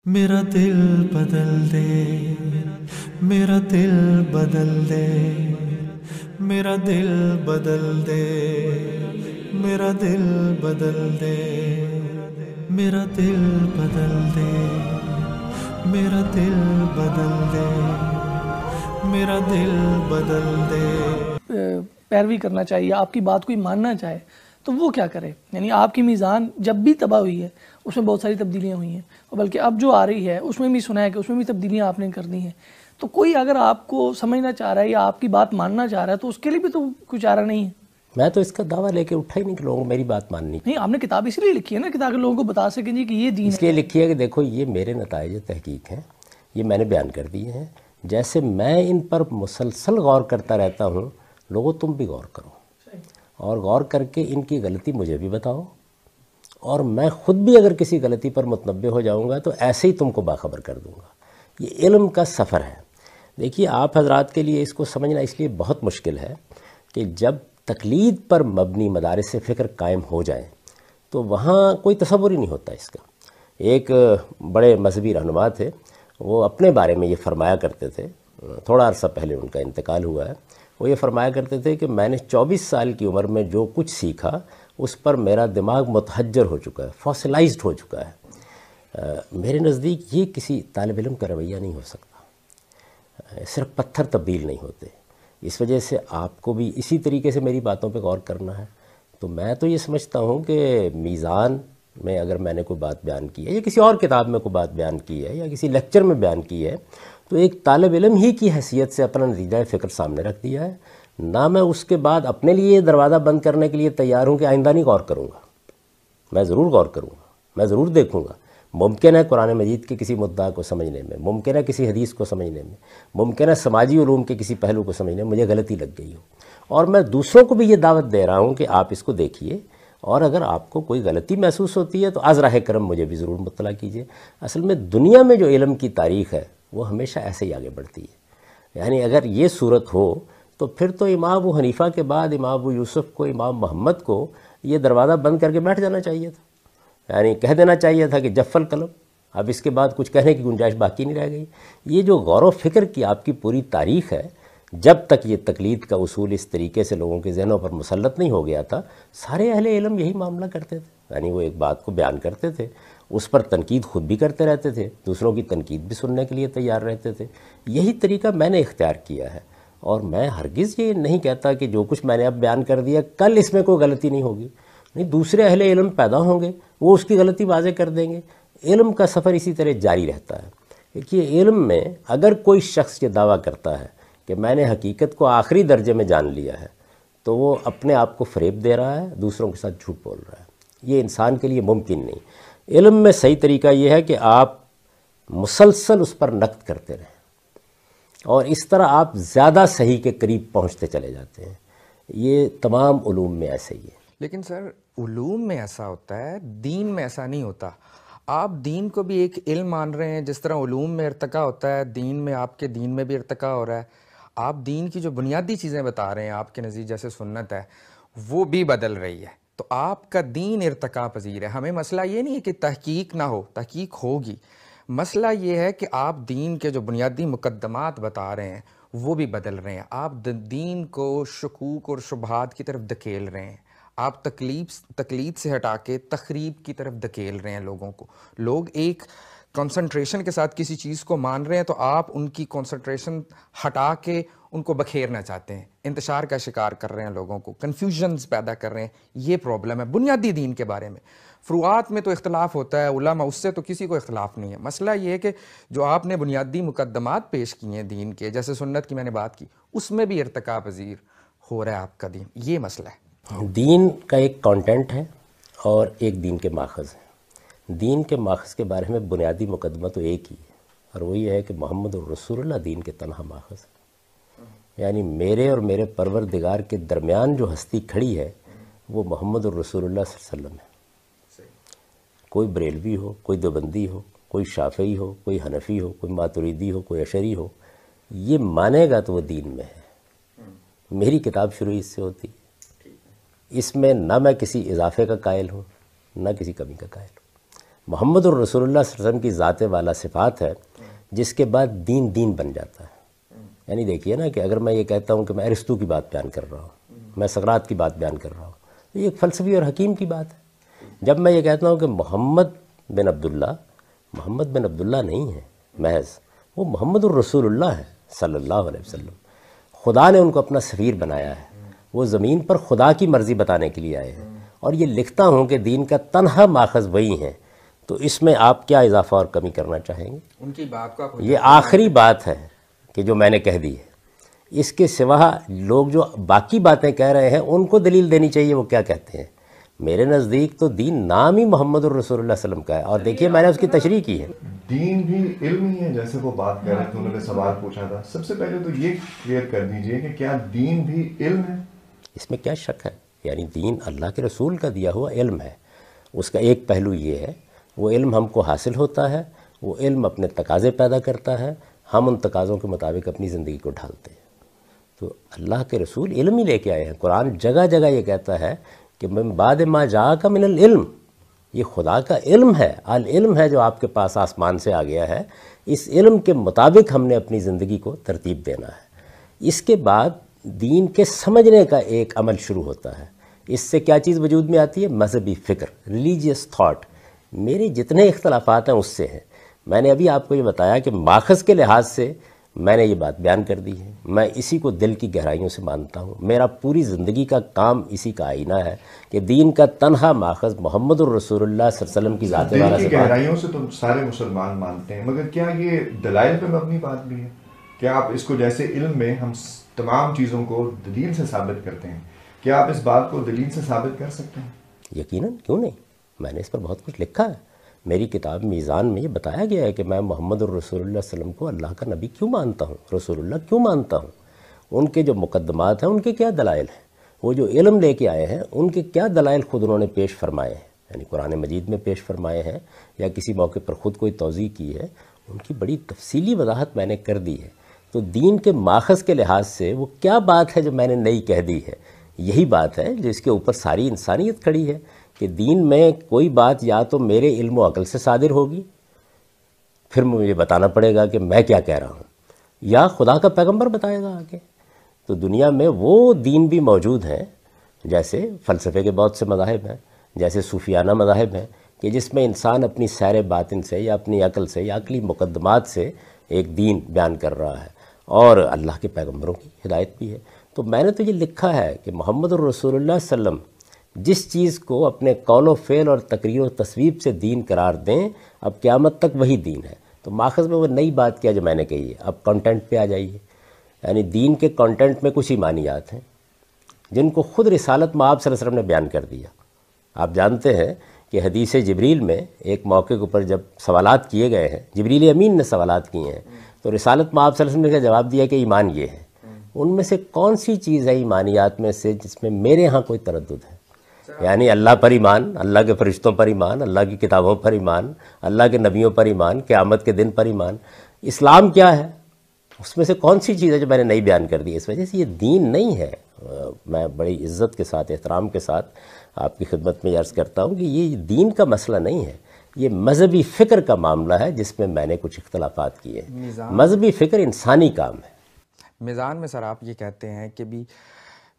میرا دل بدل دے، میرا دل بدل دے، میرا دل بدل دے، میرا دل بدل دے، میرا دل بدل دے، میرا دل بدل دے، میرا دل بدل دے۔ پیروی کرنا چاہیے، آپ کی بات کوئی ماننا چاہے تو وہ کیا کرے؟ یعنی آپ کی میزان جب بھی تباہ ہوئی ہے اس میں بہت ساری تبدیلیاں ہوئی ہیں، اور بلکہ اب جو آ رہی ہے اس میں بھی سنا ہے کہ اس میں بھی تبدیلیاں آپ نے کر دی ہیں۔ تو کوئی اگر آپ کو سمجھنا چاہ رہا ہے یا آپ کی بات ماننا چاہ رہا ہے تو اس کے لیے بھی تو کوئی چارہ نہیں ہے۔ میں تو اس کا دعویٰ لے کے اٹھا ہی نہیں کہ لوگوں کو میری بات ماننی نہیں، آپ نے کتاب اس لیے لکھی ہے نا کہ تاکہ لوگوں کو بتا سکیں جی کہ یہ دین اس لیے لکھی ہے کہ دیکھو یہ میرے نتائج تحقیق ہیں، یہ میں نے بیان کر دیے ہیں، جیسے میں ان پر مسلسل غور کرتا رہتا ہوں، لوگوں تم بھی غور کرو اور غور کر کے ان کی غلطی مجھے بھی بتاؤ، اور میں خود بھی اگر کسی غلطی پر متنبع ہو جاؤں گا تو ایسے ہی تم کو باخبر کر دوں گا۔ یہ علم کا سفر ہے۔ دیکھیے آپ حضرات کے لیے اس کو سمجھنا اس لیے بہت مشکل ہے کہ جب تقلید پر مبنی مدارس فکر قائم ہو جائیں تو وہاں کوئی تصور ہی نہیں ہوتا اس کا۔ ایک بڑے مذہبی رہنما تھے، وہ اپنے بارے میں یہ فرمایا کرتے تھے، تھوڑا عرصہ پہلے ان کا انتقال ہوا ہے، وہ یہ فرمایا کرتے تھے کہ میں نے 24 سال کی عمر میں جو کچھ سیکھا اس پر میرا دماغ متحجر ہو چکا ہے، فاسلائزڈ ہو چکا ہے۔ میرے نزدیک یہ کسی طالب علم کا رویہ نہیں ہو سکتا، صرف پتھر تبدیل نہیں ہوتے۔ اس وجہ سے آپ کو بھی اسی طریقے سے میری باتوں پہ غور کرنا ہے۔ تو میں تو یہ سمجھتا ہوں کہ میزان میں اگر میں نے کوئی بات بیان کی ہے یا کسی اور کتاب میں کوئی بات بیان کی ہے یا کسی لیکچر میں بیان کی ہے تو ایک طالب علم ہی کی حیثیت سے اپنا نتیجہ فکر سامنے رکھ دیا ہے، نہ میں اس کے بعد اپنے لیے یہ دروازہ بند کرنے کے لیے تیار ہوں کہ آئندہ نہیں غور کروں گا۔ میں ضرور غور کروں گا، میں ضرور دیکھوں گا۔ ممکن ہے قرآن مجید کے کسی مدعا کو سمجھنے میں، ممکن ہے کسی حدیث کو سمجھنے میں، ممکن ہے سماجی علوم کے کسی پہلو کو سمجھنے میں مجھے غلطی لگ گئی ہو، اور میں دوسروں کو بھی یہ دعوت دے رہا ہوں کہ آپ اس کو دیکھیے، اور اگر آپ کو کوئی غلطی محسوس ہوتی ہے تو از راہ کرم مجھے بھی ضرور مطلع کیجیے۔ اصل میں دنیا میں جو علم کی تاریخ ہے وہ ہمیشہ ایسے ہی آگے بڑھتی ہے۔ یعنی اگر یہ صورت ہو تو پھر تو امام ابو حنیفہ کے بعد امام ابو یوسف کو، امام محمد کو یہ دروازہ بند کر کے بیٹھ جانا چاہیے تھا، یعنی کہہ دینا چاہیے تھا کہ جف القلم، اب اس کے بعد کچھ کہنے کی گنجائش باقی نہیں رہ گئی۔ یہ جو غور و فکر کی آپ کی پوری تاریخ ہے، جب تک یہ تقلید کا اصول اس طریقے سے لوگوں کے ذہنوں پر مسلط نہیں ہو گیا تھا، سارے اہل علم یہی معاملہ کرتے تھے۔ یعنی وہ ایک بات کو بیان کرتے تھے، اس پر تنقید خود بھی کرتے رہتے تھے، دوسروں کی تنقید بھی سننے کے لیے تیار رہتے تھے۔ یہی طریقہ میں نے اختیار کیا ہے، اور میں ہرگز یہ نہیں کہتا کہ جو کچھ میں نے اب بیان کر دیا کل اس میں کوئی غلطی نہیں ہوگی۔ نہیں، دوسرے اہل علم پیدا ہوں گے، وہ اس کی غلطی واضح کر دیں گے۔ علم کا سفر اسی طرح جاری رہتا ہے۔ دیکھیے علم میں اگر کوئی شخص یہ دعویٰ کرتا ہے کہ میں نے حقیقت کو آخری درجے میں جان لیا ہے تو وہ اپنے آپ کو فریب دے رہا ہے، دوسروں کے ساتھ جھوٹ بول رہا ہے۔ یہ انسان کے لیے ممکن نہیں۔ علم میں صحیح طریقہ یہ ہے کہ آپ مسلسل اس پر نقد کرتے رہیں، اور اس طرح آپ زیادہ صحیح کے قریب پہنچتے چلے جاتے ہیں۔ یہ تمام علوم میں ایسے ہی ہے۔ لیکن سر علوم میں ایسا ہوتا ہے، دین میں ایسا نہیں ہوتا۔ آپ دین کو بھی ایک علم مان رہے ہیں، جس طرح علوم میں ارتقاء ہوتا ہے، دین میں آپ کے دین میں بھی ارتقاء ہو رہا ہے۔ آپ دین کی جو بنیادی چیزیں بتا رہے ہیں، آپ کے نزدیک جیسے سنت ہے، وہ بھی بدل رہی ہے، تو آپ کا دین ارتقاء پذیر ہے۔ ہمیں مسئلہ یہ نہیں ہے کہ تحقیق نہ ہو، تحقیق ہوگی، مسئلہ یہ ہے کہ آپ دین کے جو بنیادی مقدمات بتا رہے ہیں وہ بھی بدل رہے ہیں۔ آپ دین کو شکوک اور شبہات کی طرف دھکیل رہے ہیں، آپ تقلید سے ہٹا کے تخریب کی طرف دھکیل رہے ہیں لوگوں کو۔ لوگ ایک کنسنٹریشن کے ساتھ کسی چیز کو مان رہے ہیں تو آپ ان کی کنسنٹریشن ہٹا کے ان کو بکھیرنا چاہتے ہیں، انتشار کا شکار کر رہے ہیں، لوگوں کو کنفیوژنز پیدا کر رہے ہیں۔ یہ پرابلم ہے بنیادی دین کے بارے میں۔ فروعات میں تو اختلاف ہوتا ہے، علماء اس سے تو کسی کو اختلاف نہیں ہے۔ مسئلہ یہ ہے کہ جو آپ نے بنیادی مقدمات پیش کیے ہیں دین کے، جیسے سنت کی میں نے بات کی، اس میں بھی ارتقاء پذیر ہو رہا ہے آپ کا دین۔ یہ مسئلہ ہے۔ دین کا ایک کانٹینٹ ہے اور ایک دین کے ماخذ ہیں۔ دین کے ماخذ کے بارے میں بنیادی مقدمہ تو ایک ہی ہے، اور وہ یہ ہے کہ محمد الرسول اللہ دین کے تنہا ماخذ ہے۔ یعنی میرے اور میرے پروردگار کے درمیان جو ہستی کھڑی ہے وہ محمد الرسول اللہ صلی اللہ علیہ وسلم ہے۔ کوئی بریلوی ہو، کوئی دیوبندی ہو، کوئی شافعی ہو، کوئی حنفی ہو، کوئی ماتریدی ہو، کوئی اشعری ہو، یہ مانے گا تو وہ دین میں ہے۔ میری کتاب شروع اس سے ہوتی ہے۔ اس میں نہ میں کسی اضافے کا قائل ہوں، نہ کسی کمی کا قائل ہوں۔ محمد الرسول اللہ صلی اللہ علیہ وسلم کی ذات والا صفات ہے جس کے بعد دین دین بن جاتا ہے. یعنی دیکھیے نا کہ اگر میں یہ کہتا ہوں کہ میں ارسطو کی بات بیان کر رہا ہوں, میں سقراط کی بات بیان کر رہا ہوں, تو یہ ایک فلسفی اور حکیم کی بات ہے. جب میں یہ کہتا ہوں کہ محمد بن عبداللہ نہیں ہے محض, وہ محمد الرسول اللہ ہے صلی اللہ علیہ وسلم. خدا نے ان کو اپنا سفیر بنایا ہے, وہ زمین پر خدا کی مرضی بتانے کے لیے آئے ہیں. اور یہ لکھتا ہوں کہ دین کا تنہا ماخذ وہی ہے, تو اس میں آپ کیا اضافہ اور کمی کرنا چاہیں گے؟ ان کی بات کو آپ یہ آخری بات ہے کہ جو میں نے کہہ دی ہے. اس کے سوا لوگ جو باقی باتیں کہہ رہے ہیں ان کو دلیل دینی چاہیے وہ کیا کہتے ہیں. میرے نزدیک تو دین نام ہی محمد الرسول اللہ صلی اللہ علیہ وسلم کا ہے, اور دیکھیے میں نے اس کی تشریح کی ہے. دین بھی علم ہی ہے, جیسے وہ بات کر رہے تھے, انہوں نے سوال پوچھا تھا. سب سے پہلے تو یہ کلیئر کر دیجئے کہ کیا دین بھی علم ہے؟ اس میں کیا شک ہے؟ یعنی دین اللہ کے رسول کا دیا ہوا علم ہے. اس کا ایک پہلو یہ ہے, وہ علم ہم کو حاصل ہوتا ہے, وہ علم اپنے تقاضے پیدا کرتا ہے, ہم ان تقاضوں کے مطابق اپنی زندگی کو ڈھالتے ہیں. تو اللہ کے رسول علم ہی لے کے آئے ہیں. قرآن جگہ جگہ یہ کہتا ہے کہ من بعد ما جاءک من العلم, یہ خدا کا علم ہے, العلم ہے جو آپ کے پاس آسمان سے آ گیا ہے. اس علم کے مطابق ہم نے اپنی زندگی کو ترتیب دینا ہے. اس کے بعد دین کے سمجھنے کا ایک عمل شروع ہوتا ہے. اس سے کیا چیز وجود میں آتی ہے؟ مذہبی فکر, ریلیجیس تھاٹ. میرے جتنے اختلافات ہیں اس سے ہیں. میں نے ابھی آپ کو یہ بتایا کہ ماخذ کے لحاظ سے میں نے یہ بات بیان کر دی ہے. میں اسی کو دل کی گہرائیوں سے مانتا ہوں. میرا پوری زندگی کا کام اسی کا آئینہ ہے کہ دین کا تنہا ماخذ محمد الرسول اللہ صلی اللہ علیہ وسلم کی ذات والا دل کی گہرائیوں سے تو سارے مسلمان مانتے ہیں, مگر کیا یہ دلائل پہ مبنی بات بھی ہے؟ کیا آپ اس کو, جیسے علم میں ہم تمام چیزوں کو دلیل سے ثابت کرتے ہیں, کیا آپ اس بات کو دلیل سے ثابت کر سکتے ہیں؟ یقیناً, کیوں نہیں. میں نے اس پر بہت کچھ لکھا ہے. میری کتاب میزان میں یہ بتایا گیا ہے کہ میں محمد الرسول اللہ صلی اللہ علیہ وسلم کو اللہ کا نبی کیوں مانتا ہوں, رسول اللہ کیوں مانتا ہوں. ان کے جو مقدمات ہیں ان کے کیا دلائل ہیں, وہ جو علم لے کے آئے ہیں ان کے کیا دلائل خود انہوں نے پیش فرمائے ہیں, یعنی قرآن مجید میں پیش فرمائے ہیں یا کسی موقع پر خود کوئی توضیح کی ہے, ان کی بڑی تفصیلی وضاحت میں نے کر دی ہے. تو دین کے ماخذ کے لحاظ سے وہ کیا بات ہے جو میں نے نئی کہہ دی ہے, یہی بات ہے جس کے اوپر ساری انسانیت کھڑی ہے کہ دین میں کوئی بات یا تو میرے علم و عقل سے صادر ہوگی, پھر مجھے بتانا پڑے گا کہ میں کیا کہہ رہا ہوں, یا خدا کا پیغمبر بتائے گا آگے. تو دنیا میں وہ دین بھی موجود ہیں, جیسے فلسفے کے بہت سے مذاہب ہیں, جیسے صوفیانہ مذاہب ہیں, کہ جس میں انسان اپنی سیر باطن سے یا اپنی عقل سے یا عقلی مقدمات سے ایک دین بیان کر رہا ہے, اور اللہ کے پیغمبروں کی ہدایت بھی ہے. تو میں نے تو یہ لکھا ہے کہ محمد الرسول اللہ صلی اللہ علیہ وسلم جس چیز کو اپنے قول و فعل اور تقریر و تصویب سے دین قرار دیں, اب قیامت تک وہی دین ہے. تو ماخذ میں وہ نئی بات کیا جو میں نے کہی ہے. اب کانٹینٹ پہ آ جائیے. یعنی دین کے کانٹینٹ میں کچھ ایمانیات ہیں جن کو خود رسالت مآب صلی اللہ علیہ وسلم نے بیان کر دیا. آپ جانتے ہیں کہ حدیث جبریل میں ایک موقع کے اوپر جب سوالات کیے گئے ہیں, جبریل امین نے سوالات کیے ہیں, تو رسالت مآب صلی اللہ علیہ وسلم نے جواب دیا کہ ایمان یہ ہے. ان میں سے کون سی چیز ہے ایمانیات میں سے جس میں میرے ہاں کوئی تردد ہے؟ یعنی اللہ پر ایمان, اللہ کے فرشتوں پر ایمان, اللہ کی کتابوں پر ایمان, اللہ کے نبیوں پر ایمان, قیامت کے دن پر ایمان. اسلام کیا ہے؟ اس میں سے کون سی چیز ہے جو میں نے نہیں بیان کر دی؟ اس وجہ سے یہ دین نہیں ہے. میں بڑی عزت کے ساتھ, احترام کے ساتھ آپ کی خدمت میں عرض کرتا ہوں کہ یہ دین کا مسئلہ نہیں ہے, یہ مذہبی فکر کا معاملہ ہے جس میں میں نے کچھ اختلافات کیے. مذہبی فکر انسانی کام ہے. میزان میں سر آپ یہ کہتے ہیں کہ بھی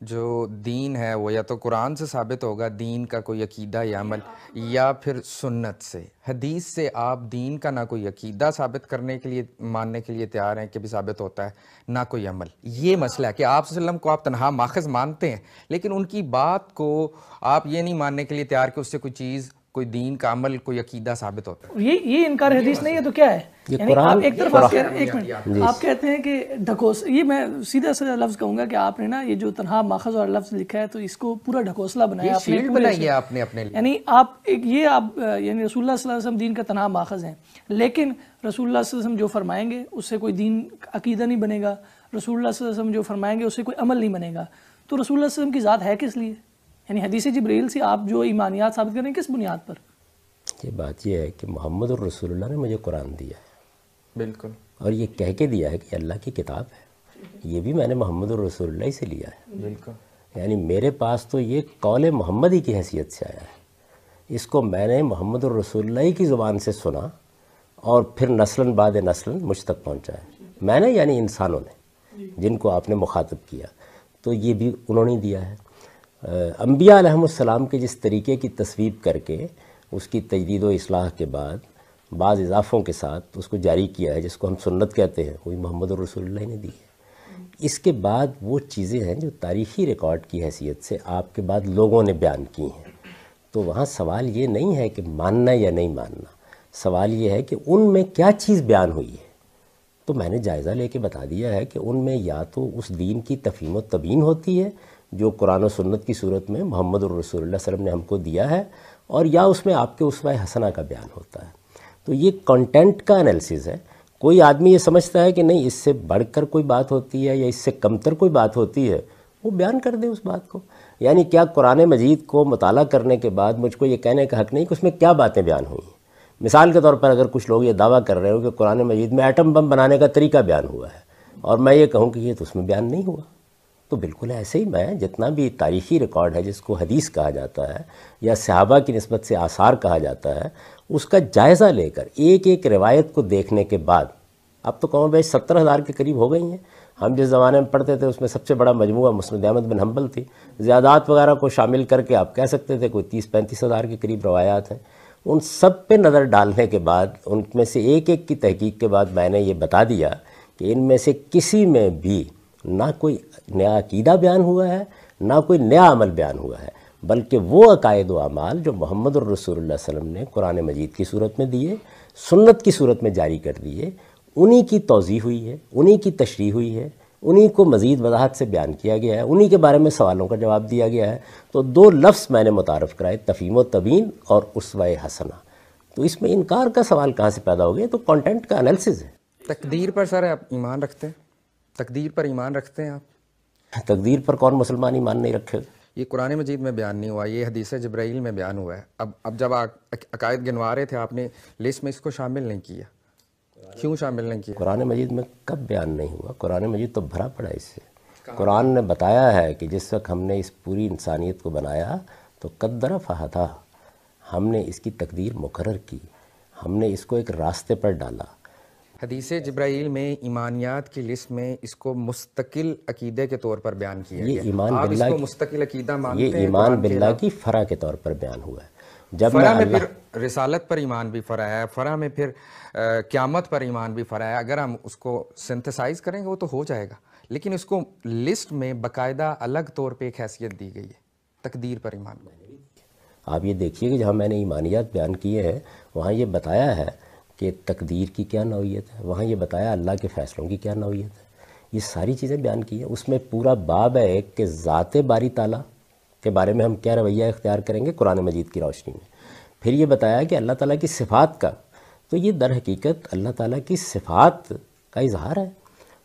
جو دین ہے وہ یا تو قرآن سے ثابت ہوگا, دین کا کوئی عقیدہ یا عمل, یا پھر سنت سے. حدیث سے آپ دین کا نہ کوئی عقیدہ ثابت کرنے کے لیے, ماننے کے لیے تیار ہیں کہ بھی ثابت ہوتا ہے, نہ کوئی عمل. یہ مسئلہ ہے کہ آپ صلی اللہ علیہ وسلم کو آپ تنہا ماخذ مانتے ہیں, لیکن ان کی بات کو آپ یہ نہیں ماننے کے لیے تیار کہ اس سے کوئی چیز, کوئی دین کا عمل, کوئی عقیدہ ثابت ہوتا ہے. یہ انکار حدیث نہیں ہے تو کیا ہے؟ یعنی آپ ایک طرف ایک منٹ آپ کہتے ہیں کہ ڈھکوس, یہ میں سیدھا سا لفظ کہوں گا کہ آپ نے نا یہ جو تنہا ماخذ اور لفظ لکھا ہے تو اس کو پورا ڈھکوسلا بنایا, شیلڈ بنائی ہے آپ نے اپنے لیے. یعنی آپ یعنی رسول اللہ صلی اللہ علیہ وسلم دین کا تنہا ماخذ ہیں, لیکن رسول اللہ صلی اللہ علیہ وسلم جو فرمائیں گے اس سے کوئی دین عقیدہ نہیں بنے گا, رسول اللہ صلی اللہ علیہ وسلم جو فرمائیں گے اس سے کوئی عمل نہیں بنے گا. تو رسول اللہ صلی اللہ علیہ وسلم کی ذات ہے کس لیے؟ یعنی حدیث جبریل سے آپ جو ایمانیات ثابت کریں کس بنیاد پر؟ یہ بات یہ ہے کہ محمد الرسول اللہ نے مجھے قرآن دیا ہے, بالکل, اور یہ کہہ کے دیا ہے کہ اللہ کی کتاب ہے. یہ بھی میں نے محمد الرسول اللہ سے لیا ہے. بالکل. یعنی میرے پاس تو یہ قول محمدی کی حیثیت سے آیا ہے. اس کو میں نے محمد الرسول اللہ کی زبان سے سنا اور پھر نسلاً بعد نسلاً مجھ تک پہنچا ہے. میں نے یعنی انسانوں نے جن کو آپ نے مخاطب کیا، تو یہ بھی انہوں نے دیا ہے. انبیاء علیہم السلام کے جس طریقے کی تصویب کر کے اس کی تجدید و اصلاح کے بعد بعض اضافوں کے ساتھ اس کو جاری کیا ہے، جس کو ہم سنت کہتے ہیں، وہی محمد الرسول اللہ نے دی ہے. اس کے بعد وہ چیزیں ہیں جو تاریخی ریکارڈ کی حیثیت سے آپ کے بعد لوگوں نے بیان کی ہیں. تو وہاں سوال یہ نہیں ہے کہ ماننا یا نہیں ماننا، سوال یہ ہے کہ ان میں کیا چیز بیان ہوئی ہے. تو میں نے جائزہ لے کے بتا دیا ہے کہ ان میں یا تو اس دین کی تفہیم و تبیین ہوتی ہے جو قرآن و سنت کی صورت میں محمد الرسول اللہ صلی اللہ علیہ وسلم نے ہم کو دیا ہے، اور یا اس میں آپ کے اسوہ حسنہ کا بیان ہوتا ہے. تو یہ کنٹینٹ کا انالیسز ہے. کوئی آدمی یہ سمجھتا ہے کہ نہیں اس سے بڑھ کر کوئی بات ہوتی ہے یا اس سے کمتر کوئی بات ہوتی ہے، وہ بیان کر دے اس بات کو. یعنی کیا قرآن مجید کو مطالعہ کرنے کے بعد مجھ کو یہ کہنے کا حق نہیں کہ اس میں کیا باتیں بیان ہوئی ہیں. مثال کے طور پر اگر کچھ لوگ یہ دعویٰ کر رہے ہو کہ قرآن مجید میں ایٹم بم بنانے کا طریقہ بیان ہوا ہے، اور میں یہ کہوں کہ یہ تو اس میں بیان نہیں ہوا، تو بالکل ایسے ہی میں جتنا بھی تاریخی ریکارڈ ہے جس کو حدیث کہا جاتا ہے یا صحابہ کی نسبت سے آثار کہا جاتا ہے، اس کا جائزہ لے کر ایک ایک روایت کو دیکھنے کے بعد، اب تو کم و بیش 70,000 کے قریب ہو گئی ہیں. ہم جس زمانے میں پڑھتے تھے اس میں سب سے بڑا مجموعہ مسند احمد بن حنبل تھی. زیادات وغیرہ کو شامل کر کے آپ کہہ سکتے تھے کوئی 30-35 ہزار کے قریب روایات ہیں. ان سب پہ نظر ڈالنے کے بعد ان میں سے ایک ایک کی تحقیق کے بعد میں نے یہ بتا دیا کہ ان میں سے کسی میں بھی نہ کوئی نیا عقیدہ بیان ہوا ہے، نہ کوئی نیا عمل بیان ہوا ہے، بلکہ وہ عقائد و اعمال جو محمد الرسول اللہ صلی اللہ علیہ وسلم نے قرآن مجید کی صورت میں دیے، سنت کی صورت میں جاری کر دیے، انہی کی توضیح ہوئی ہے، انہی کی تشریح ہوئی ہے، انہی کو مزید وضاحت سے بیان کیا گیا ہے، انہی کے بارے میں سوالوں کا جواب دیا گیا ہے. تو دو لفظ میں نے متعارف کرائے، تفہیم و تبیین اور اسوہ حسنہ. تو اس میں انکار کا سوال کہاں سے پیدا ہو گیا؟ تو کنٹینٹ کا انالیسز ہے. تقدیر پر سر آپ ایمان رکھتے ہیں؟ تقدیر پر ایمان رکھتے ہیں آپ؟ تقدیر پر کون مسلمان ایمان نہیں رکھے گا؟ یہ قرآن مجید میں بیان نہیں ہوا، یہ حدیث جبرائیل میں بیان ہوا ہے. اب جب عقائد گنوا رہے تھے آپ نے لسٹ میں اس کو شامل نہیں کیا، کیوں شامل نہیں کیا؟ قرآن مجید میں کب بیان نہیں ہوا؟ قرآن مجید تو بھرا پڑا اس سے. قرآن نے بتایا ہے کہ جس وقت ہم نے اس پوری انسانیت کو بنایا تو قدر فہدا، ہم نے اس کی تقدیر مقرر کی، ہم نے اس کو ایک راستے پر ڈالا. حدیث جبرائیل میں ایمانیات کی لسٹ میں اس کو مستقل عقیدے کے طور پر بیان کیا گیا. یہ ایمان آپ اس باللہ کو مستقل عقیدہ مانتے ہیں؟ یہ ایمان باللہ کی فرع کے طور پر بیان ہوا ہے. جب فرع میں پھر رسالت پر ایمان بھی فرع ہے، فرع میں پھر قیامت پر ایمان بھی فرع ہے. اگر ہم اس کو سنتھسائز کریں گے وہ تو ہو جائے گا، لیکن اس کو لسٹ میں باقاعدہ الگ طور پہ ایک حیثیت دی گئی ہے، تقدیر پر ایمان. آپ یہ دیکھیے کہ جہاں میں نے ایمانیات بیان کیے ہیں وہاں یہ بتایا ہے کہ تقدیر کی کیا نوعیت ہے، وہاں یہ بتایا اللہ کے فیصلوں کی کیا نوعیت ہے. یہ ساری چیزیں بیان کی ہیں. اس میں پورا باب ہے ایک کہ ذات باری تعالیٰ کے بارے میں ہم کیا رویہ اختیار کریں گے قرآن مجید کی روشنی میں. پھر یہ بتایا کہ اللہ تعالیٰ کی صفات کا، تو یہ در حقیقت اللہ تعالیٰ کی صفات کا اظہار ہے.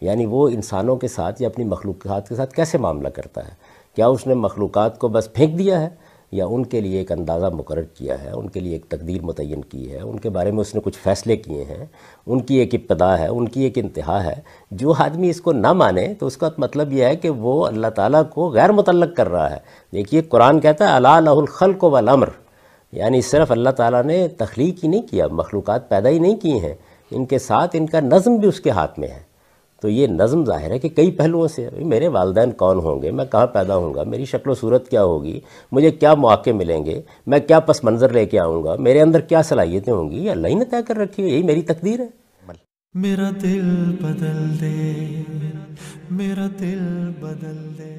یعنی وہ انسانوں کے ساتھ یا اپنی مخلوقات کے ساتھ کیسے معاملہ کرتا ہے. کیا اس نے مخلوقات کو بس پھینک دیا ہے یا ان کے لیے ایک اندازہ مقرر کیا ہے، ان کے لیے ایک تقدیر متعین کی ہے، ان کے بارے میں اس نے کچھ فیصلے کیے ہیں، ان کی ایک ابتدا ہے، ان کی ایک انتہا ہے. جو آدمی اس کو نہ مانے تو اس کا مطلب یہ ہے کہ وہ اللہ تعالیٰ کو غیر متعلق کر رہا ہے. دیکھیے قرآن کہتا ہے الا لہ الخلق والامر، یعنی صرف اللہ تعالیٰ نے تخلیق ہی نہیں کیا، مخلوقات پیدا ہی نہیں کی ہیں، ان کے ساتھ ان کا نظم بھی اس کے ہاتھ میں ہے. تو یہ نظم ظاہر ہے کہ کئی پہلوؤں سے ہے. میرے والدین کون ہوں گے، میں کہاں پیدا ہوں گا، میری شکل و صورت کیا ہوگی، مجھے کیا مواقع ملیں گے، میں کیا پس منظر لے کے آؤں گا، میرے اندر کیا صلاحیتیں ہوں گی، یہ اللہ ہی نے طے کر رکھی ہے. یہی میری تقدیر ہے. میرا دل بدل دے، میرا دل بدل دے.